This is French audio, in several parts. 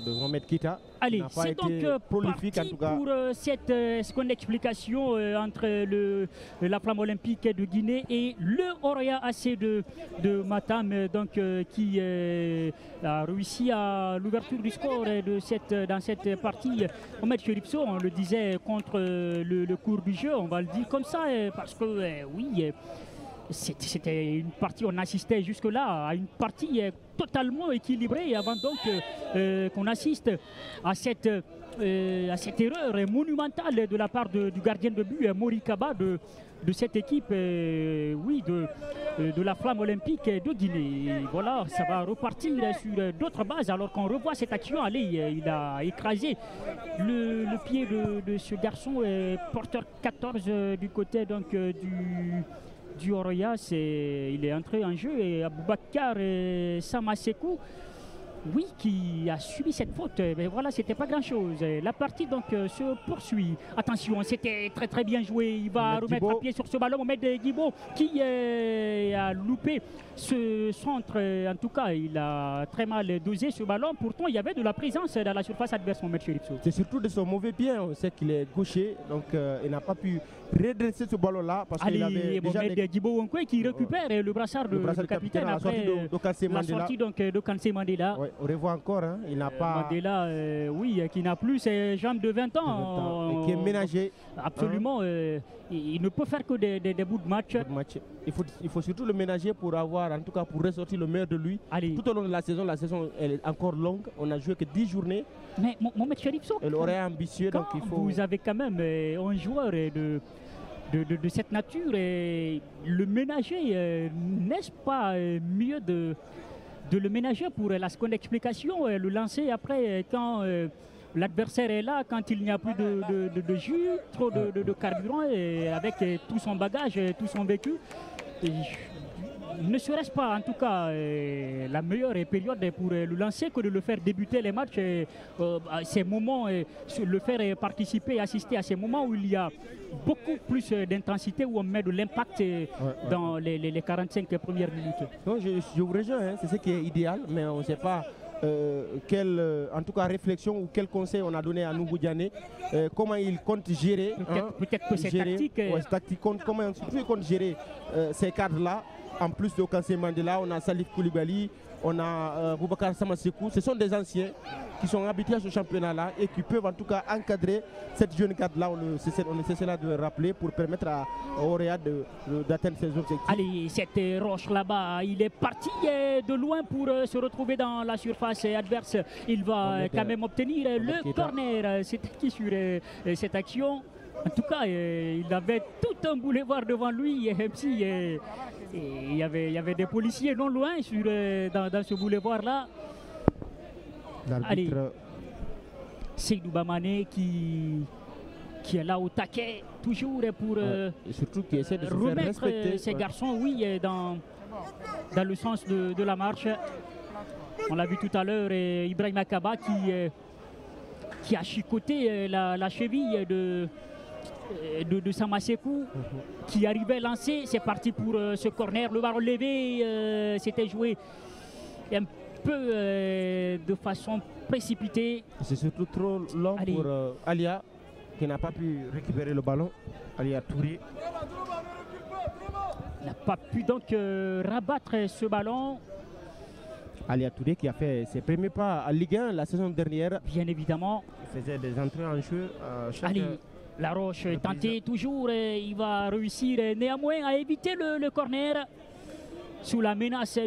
de Mohamed Kita. Allez, c'est donc prolifique, en tout cas. Pour cette seconde explication entre la Flamme Olympique de Guinée et le Oroya AC de Matam, donc, qui a réussi à l'ouverture du score dans cette partie. Mohamed Cherifso, on le disait, contre le cours du jeu, on va le dire comme ça, parce que oui, c'était une partie, on assistait jusque-là à une partie totalement équilibrée avant donc qu'on assiste à cette erreur monumentale de la part du gardien de but Morikaba de cette équipe oui, de la Flamme Olympique de Guinée. Et voilà, ça va repartir sur d'autres bases alors qu'on revoit cette action. Allez, il a écrasé le pied de ce garçon, porteur 14 du côté donc du Oroya. Il est entré en jeu et Aboubakar Samasekou, oui, qui a subi cette faute, mais voilà, c'était pas grand chose. La partie donc se poursuit. Attention, c'était très très bien joué. Il va remettre à pied sur ce ballon Mohamed Guibo qui a loupé ce centre. En tout cas, il a très mal dosé ce ballon. Pourtant, il y avait de la présence dans la surface adverse, Mohamed Cherifso. C'est surtout de son mauvais pied. On sait qu'il est gaucher, donc il n'a pas pu redresser ce ballon-là parce qu'il avait déjà Mohamed Guibo qui récupère le brassard du capitaine après la sortie de Kansé Mandela. Ouais, on revoit encore, hein, il n'a pas... Mandela, oui, qui n'a plus ses jambes de 20 ans. Et qui est ménagé. Absolument, il ne peut faire que des bouts de match. Il faut surtout le ménager pour avoir, en tout cas pour ressortir le meilleur de lui. Allez. Tout au long de la saison elle est encore longue. On n'a joué que 10 journées. Mais Mohamed Cherifso, elle aurait ambitieux, donc il faut... Vous avez quand même un joueur de cette nature et le ménager, n'est-ce pas mieux de le ménager pour la seconde explication, le lancer après quand l'adversaire est là, quand il n'y a plus de jus, trop de carburant et avec tout son bagage, tout son vécu. Ne serait-ce pas en tout cas la meilleure période pour le lancer que de le faire débuter les matchs, à ces moments, le faire participer, assister à ces moments où il y a beaucoup plus d'intensité, où on met de l'impact dans les 45 premières minutes. Non, je vous rejoins, hein, c'est ce qui est idéal, mais on ne sait pas quelle en tout cas réflexion ou quel conseil on a donné à Noubou Diané, comment il compte gérer. Peut-être que c'est tactique. Tactique, comment surtout il compte gérer ces cadres-là. En plus de Kansé Mandela, on a Salif Koulibaly, on a Boubacar Samasekou. Ce sont des anciens qui sont habitués à ce championnat-là et qui peuvent en tout cas encadrer cette jeune cadre-là. On essaie cela de rappeler pour permettre à Oroya d'atteindre ses objectifs. Allez, cette roche là-bas, il est parti de loin pour se retrouver dans la surface adverse. Il va quand même obtenir le corner. C'était qui sur cette action? En tout cas, il avait tout un boulevard devant lui, même si il y avait des policiers non loin dans ce boulevard-là. Allez, Seydou Bamane qui est là au taquet, toujours pour et surtout qui essaie de se remettre faire respecter, ces garçons, oui, dans le sens de la marche. On l'a vu tout à l'heure, Ibrahim Akaba qui a chicoté la cheville de Samasekou, qui arrivait lancé. C'est parti pour ce corner, le ballon levé, c'était joué un peu de façon précipitée. C'est surtout trop long pour Alia, qui n'a pas pu récupérer le ballon. Alia Touré n'a pas pu donc rabattre ce ballon. Alia Touré qui a fait ses premiers pas à Ligue 1 la saison dernière. Bien évidemment. Il faisait des entrées en jeu chaque... Allez, la roche est tentée toujours, il va réussir néanmoins à éviter le corner sous la menace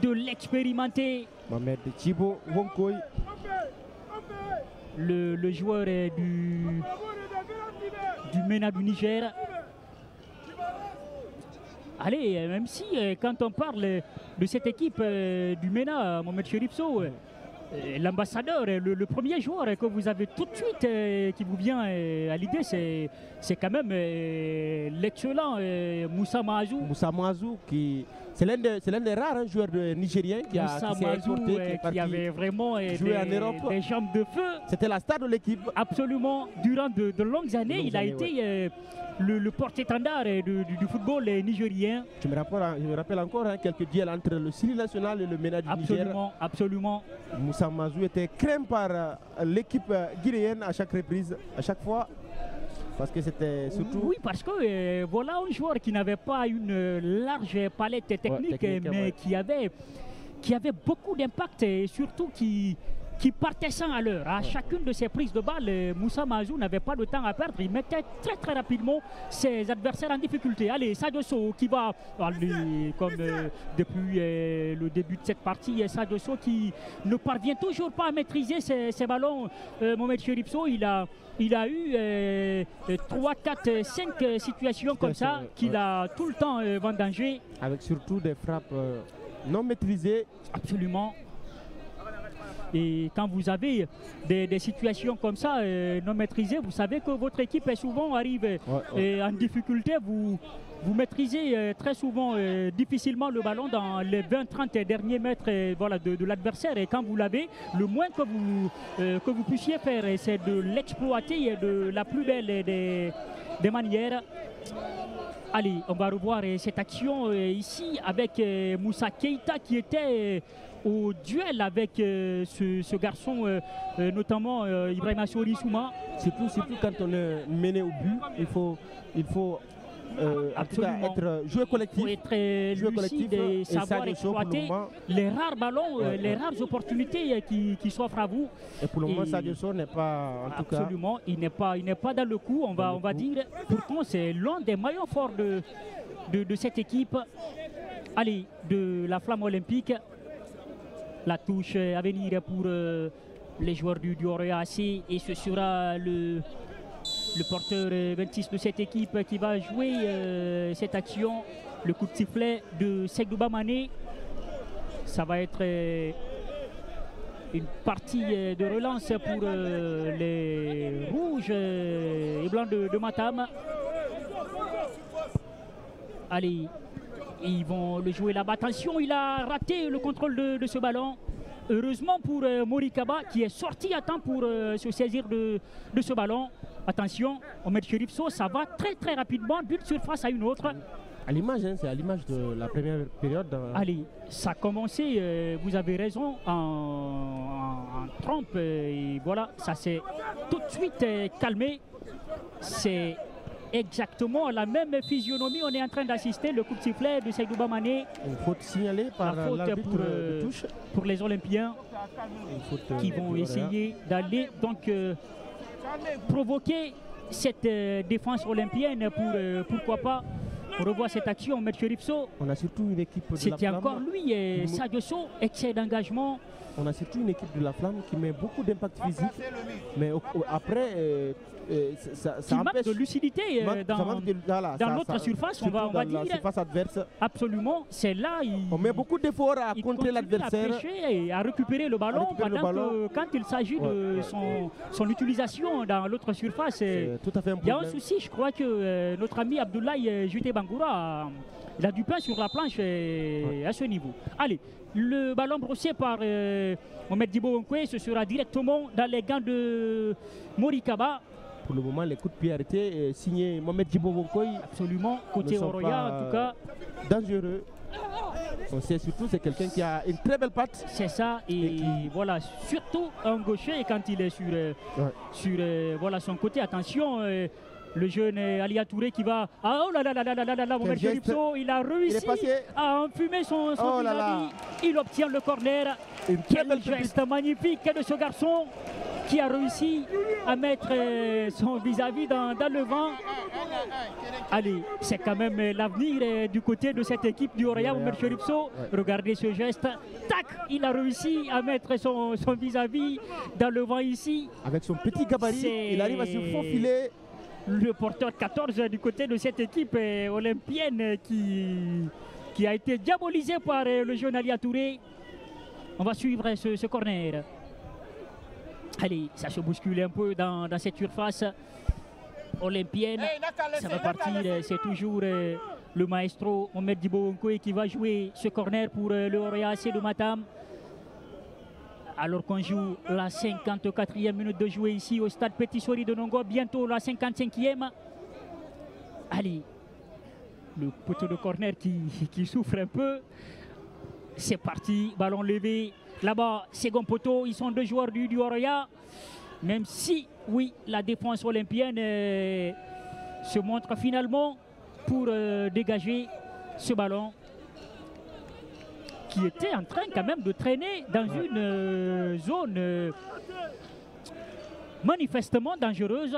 de l'expérimenté Mohamed Chibo Wonkoy, le joueur du MENA du Niger. Allez, même si quand on parle de cette équipe du MENA, Mohamed Cherifso, l'ambassadeur, le premier joueur que vous avez tout de suite qui vous vient à l'idée, c'est quand même l'excellent Moussa Mahazou. Moussa Mahazou qui C'est l'un des rares joueurs nigériens qui s'est exporté, qui avait vraiment des jambes de feu. C'était la star de l'équipe. Absolument. Durant de longues années, il a été le porte-étendard du football nigérien. Je me rappelle encore quelques duels entre le Syrie national et le MENA du Niger. Absolument. Moussa Mazou était craint par l'équipe guinéenne à chaque reprise, à chaque fois. Parce que c'était surtout... Oui, parce que voilà un joueur qui n'avait pas une large palette technique, mais qui avait beaucoup d'impact et surtout qui partait sans à l'heure. À chacune de ses prises de balle, Moussa Mazou n'avait pas de temps à perdre. Il mettait très rapidement ses adversaires en difficulté. Allez, Sadio Sow qui va, comme depuis le début de cette partie, Sadio Sow qui ne parvient toujours pas à maîtriser ses ballons. Mohamed Cherif Sow, il a eu 3, 4, 5 situations comme ça qu'il a tout le temps vendangé. Avec surtout des frappes non maîtrisées. Absolument. Et quand vous avez des situations comme ça non maîtrisées, vous savez que votre équipe est souvent arrive en difficulté. Vous maîtrisez très souvent difficilement le ballon dans les 20-30 derniers mètres de l'adversaire. Et quand vous l'avez, le moins que vous puissiez faire, c'est de l'exploiter de la plus belle des manières. Allez, on va revoir cette action ici avec Moussa Keïta qui était au duel avec ce garçon, notamment Ibrahim Assouri Souma. Surtout quand on est mené au but, il faut en tout cas jouer collectif. Il faut être lucide et savoir exploiter les rares ballons, les rares opportunités qui s'offrent à vous. Et pour le moment, Sadio Sow n'est pas, en tout cas... Absolument, il n'est pas dans le coup, on va dire. Pourtant, c'est l'un des maillons forts de cette équipe. Allez, de la Flamme Olympique. La touche à venir pour les joueurs du Oroya AC. Et ce sera le porteur 26 de cette équipe qui va jouer cette action. Le coup de sifflet de Seydouba Mané. Ça va être une partie de relance pour les rouges et blancs de Matam. Allez, ils vont le jouer là-bas. Attention, il a raté le contrôle de ce ballon. Heureusement pour Morikaba qui est sorti à temps pour se saisir de ce ballon. Attention, Mohamed Cherif Sow, ça va très rapidement d'une surface à une autre. À l'image, c'est à l'image de la première période. Allez, ça a commencé, vous avez raison, en trompe. Et voilà, ça s'est tout de suite calmé. C'est exactement la même physionomie. On est en train d'assister le coup de sifflet de Seydouba Mané. Une faute signalée par l'arbitre de touche. Pour les Olympiens qui vont essayer d'aller donc provoquer cette défense olympienne pour pourquoi pas. On revoit cette action, M. Cherif Sow. On a surtout une équipe de la Flamme. C'était encore lui et Sadio Sow, excès d'engagement. On a surtout une équipe de la Flamme qui met beaucoup d'impact physique. Mais après, ça manque de lucidité dans l'autre surface, on va dire. La surface adverse. Absolument, c'est là. On met beaucoup d'efforts à contrer l'adversaire. Et à récupérer le ballon que quand il s'agit de son utilisation dans l'autre surface, il y a un souci. Je crois que notre ami Abdoulaye Juté Bangoura il a du pain sur la planche à ce niveau. Allez, le ballon brossé par Mohamed Djibo Onkwe, ce sera directement dans les gants de Morikaba. Pour le moment, les coups de pied arrêtés signés Mohamed Djibo Onkwe. Absolument, côté Oroya en tout cas. Dangereux. On sait surtout c'est quelqu'un qui a une très belle patte. C'est ça, et voilà, surtout un gaucher, et quand il est sur voilà, son côté, attention. Le jeune Alia Touré qui va... Ah, oh là là là là là là là, Mohamed Cherif Sow, il a réussi à enfumer son vis-à-vis. Il obtient le corner. Quel geste magnifique de ce garçon qui a réussi à mettre son vis-à-vis dans le vent. Allez, c'est quand même l'avenir du côté de cette équipe du Oroya, Mohamed Cherif Sow. Regardez ce geste. Tac, il a réussi à mettre son vis-à-vis dans le vent ici. Avec son petit gabarit, il arrive à se faufiler. Le porteur 14 du côté de cette équipe olympienne qui a été diabolisé par le jeune Alia Touré. On va suivre ce corner. Allez, ça se bouscule un peu dans cette surface olympienne. Ça va partir, c'est toujours le maestro Mohamed Dibonko qui va jouer ce corner pour le Oroya AC de Matam. Alors qu'on joue la 54e minute de jouer ici au stade Petit Sori de Nongo, bientôt la 55e. Allez, le poteau de corner qui souffre un peu. C'est parti, ballon levé. Là-bas, second poteau, ils sont deux joueurs du Oroya. Même si, oui, la défense olympienne se montre finalement pour dégager ce ballon qui était en train quand même de traîner dans une zone manifestement dangereuse.